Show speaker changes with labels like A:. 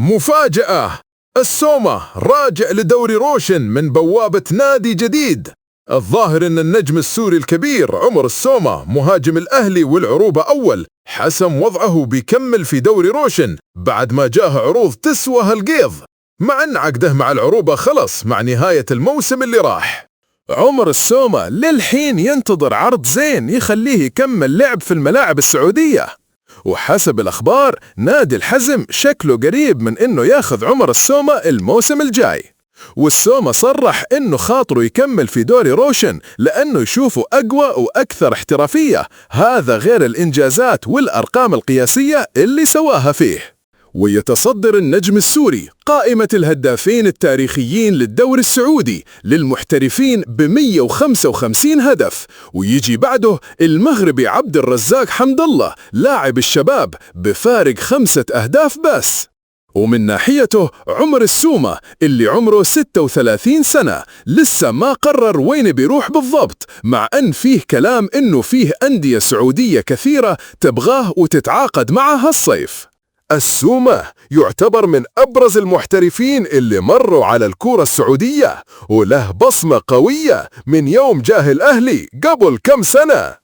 A: مفاجأة! السومة راجع لدوري روشن من بوابة نادي جديد. الظاهر ان النجم السوري الكبير عمر السومة مهاجم الأهلي والعروبة أول حسم وضعه بيكمل في دوري روشن بعد ما جاه عروض تسوى هالقيض، مع ان عقده مع العروبة خلص مع نهاية الموسم اللي راح.
B: عمر السومة للحين ينتظر عرض زين يخليه يكمل لعب في الملاعب السعودية، وحسب الأخبار نادي الحزم شكله قريب من إنه ياخذ عمر السومة الموسم الجاي. والسومة صرح إنه خاطره يكمل في دوري روشن لأنه يشوفه أقوى وأكثر احترافية، هذا غير الإنجازات والأرقام القياسية اللي سواها فيه. ويتصدر النجم السوري قائمة الهدافين التاريخيين للدوري السعودي للمحترفين ب155 هدف، ويجي بعده المغربي عبد الرزاق حمد الله لاعب الشباب بفارق 5 أهداف بس. ومن ناحيته عمر السومة اللي عمره 36 سنة لسه ما قرر وين بيروح بالضبط، مع أن فيه كلام إنه فيه أندية سعودية كثيرة تبغاه وتتعاقد معه الصيف.
A: السومة يعتبر من أبرز المحترفين اللي مروا على الكرة السعودية، وله بصمة قوية من يوم جاه الأهلي قبل كم سنة.